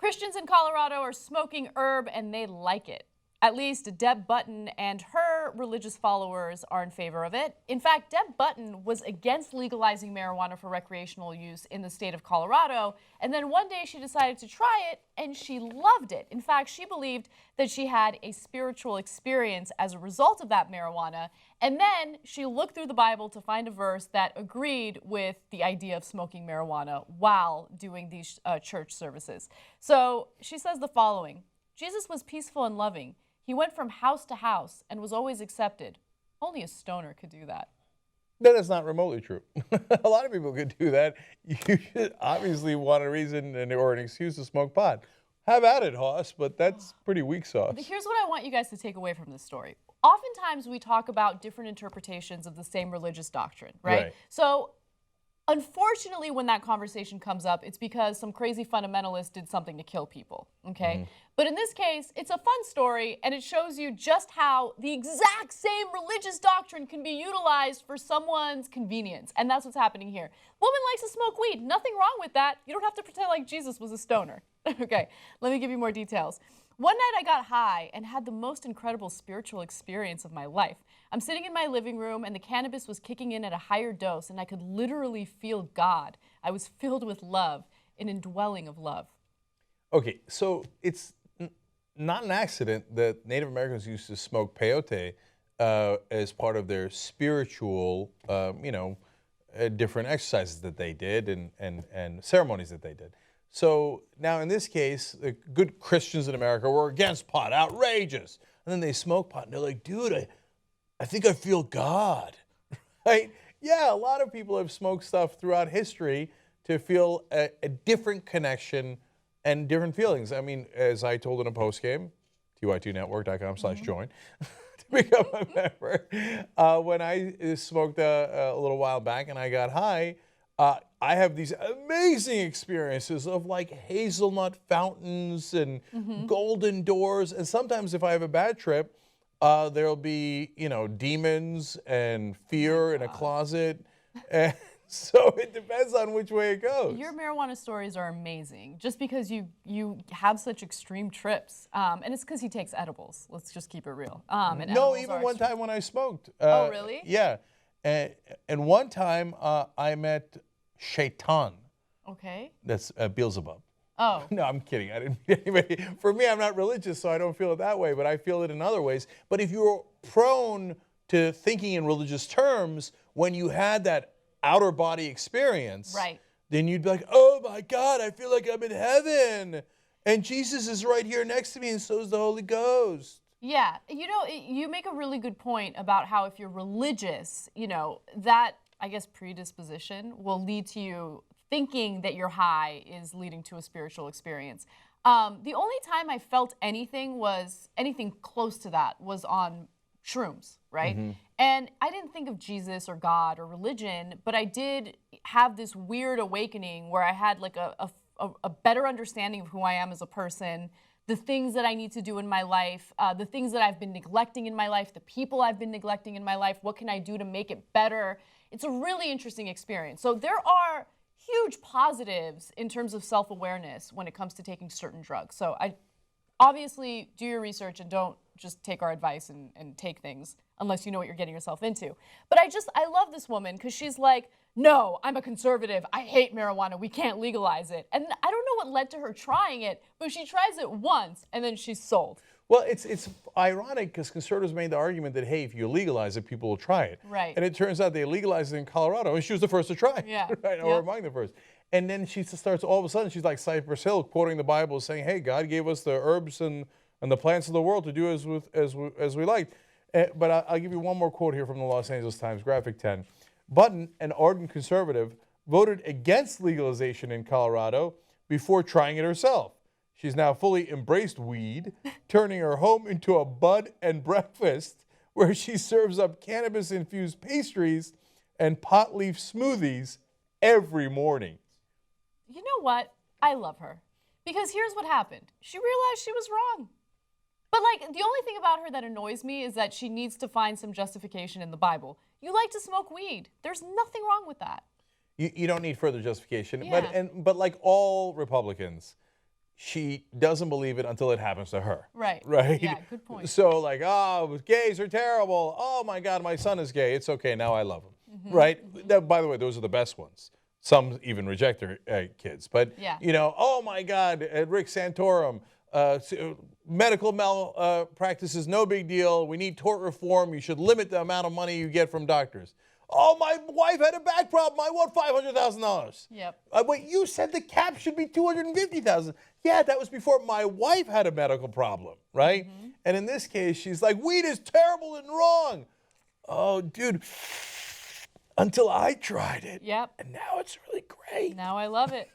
Christians in Colorado are smoking herb and they like it. At least Deb Button and her religious followers are in favor of it. In fact, Deb Button was against legalizing marijuana for recreational use in the state of Colorado, and then one day she decided to try it and she loved it. In fact, she believed that she had a spiritual experience as a result of that marijuana, and then she looked through the Bible to find a verse that agreed with the idea of smoking marijuana while doing these church services. So she says the following: Jesus was peaceful and loving. He went from house to house and was always accepted. Only a stoner could do that. That is not remotely true. A lot of people could do that. You should obviously want a reason or an excuse to smoke pot. Have at it, Hoss, but that's pretty weak sauce. Here's what I want you guys to take away from this story. Oftentimes we talk about different interpretations of the same religious doctrine, right? So unfortunately, when that conversation comes up, it's because some crazy fundamentalist did something to kill people, okay? But in this case, it's a fun story, and it shows you just how the exact same religious doctrine can be utilized for someone's convenience, and that's what's happening here. Woman likes to smoke weed. Nothing wrong with that. You don't have to pretend like Jesus was a stoner. Okay, let me give you more details. One night I got high and had the most incredible spiritual experience of my life. I'm sitting in my living room and the cannabis was kicking in at a higher dose and I could literally feel God. I was filled with love, an indwelling of love. Okay, so it's not an accident that Native Americans used to smoke peyote as part of their spiritual, different exercises that they did and ceremonies that they did. So now in this case, the good Christians in America were against pot, outrageous. And then they smoke pot and they're like, dude, I think I feel God, right? Yeah, a lot of people have smoked stuff throughout history to feel a different connection and different feelings. I mean, as I told in a post game, tytnetwork.com/join, to become a member. When I smoked a little while back and I got high, I have these amazing experiences of like hazelnut fountains and golden doors. And sometimes if I have a bad trip, there'll be, demons and fear in a closet. And so it depends on which way it goes. Your marijuana stories are amazing just because you have such extreme trips. And it's because he takes edibles. Let's just keep it real. No, even one time when I smoked. Oh, really? Yeah. And one time I met Shaitan. Okay. That's Beelzebub. Oh. No, I'm kidding. I didn't mean anybody. For me, I'm not religious, so I don't feel it that way, but I feel it in other ways. But if you're prone to thinking in religious terms, when you had that outer body experience, right, then you'd be like, oh my God, I feel like I'm in heaven. And Jesus is right here next to me, and so is the Holy Ghost. Yeah. You make a really good point about how if you're religious, that, I guess, predisposition will lead to you thinking that your high is leading to a spiritual experience. The only time I felt anything close to that was on shrooms, right? And I didn't think of Jesus or God or religion, but I did have this weird awakening where I had like a better understanding of who I am as a person, the things that I need to do in my life, the things that I've been neglecting in my life, the people I've been neglecting in my life, what can I do to make it better? It's a really interesting experience. So there are huge positives in terms of self-awareness when it comes to taking certain drugs. So obviously do your research and don't just take our advice and take things unless you know what you're getting yourself into. But I love this woman because she's like, no, I'm a conservative. I hate marijuana. We can't legalize it. And I don't know what led to her trying it, but she tries it once and then she's sold. Well, it's ironic because conservatives made the argument that, hey, if you legalize it, people will try it. Right. And it turns out they legalized it in Colorado, and she was the first to try it. Yeah. Right? Or among the first. And then she starts, all of a sudden, she's like Cypress Hill, quoting the Bible, saying, hey, God gave us the herbs and the plants of the world to do as we liked. But I'll give you one more quote here from the Los Angeles Times, graphic 10. Button, an ardent conservative, voted against legalization in Colorado before trying it herself. She's now fully embraced weed, turning her home into a bud and breakfast where she serves up cannabis-infused pastries and pot leaf smoothies every morning. You know what? I love her. Because here's what happened. She realized she was wrong. But the only thing about her that annoys me is that she needs to find some justification in the Bible. You like to smoke weed. There's nothing wrong with that. You don't need further justification. Yeah. But like all Republicans, she doesn't believe it until it happens to her. Right. Right? Yeah, good point. So like, oh, gays are terrible. Oh my God, my son is gay. It's okay, now I love him. Mm-hmm. Right? That, by the way, those are the best ones. Some even reject their kids. But, Yeah. you know, oh my God, Rick Santorum, medical malpractice is no big deal. We need tort reform. You should limit the amount of money you get from doctors. Oh, my wife had a back problem. I want $500,000. Yep. Wait, you said the cap should be $250,000. Yeah, that was before my wife had a medical problem, right? Mm-hmm. And in this case, she's like, weed is terrible and wrong. Oh, dude, until I tried it. Yep. And now it's really great. Now I love it.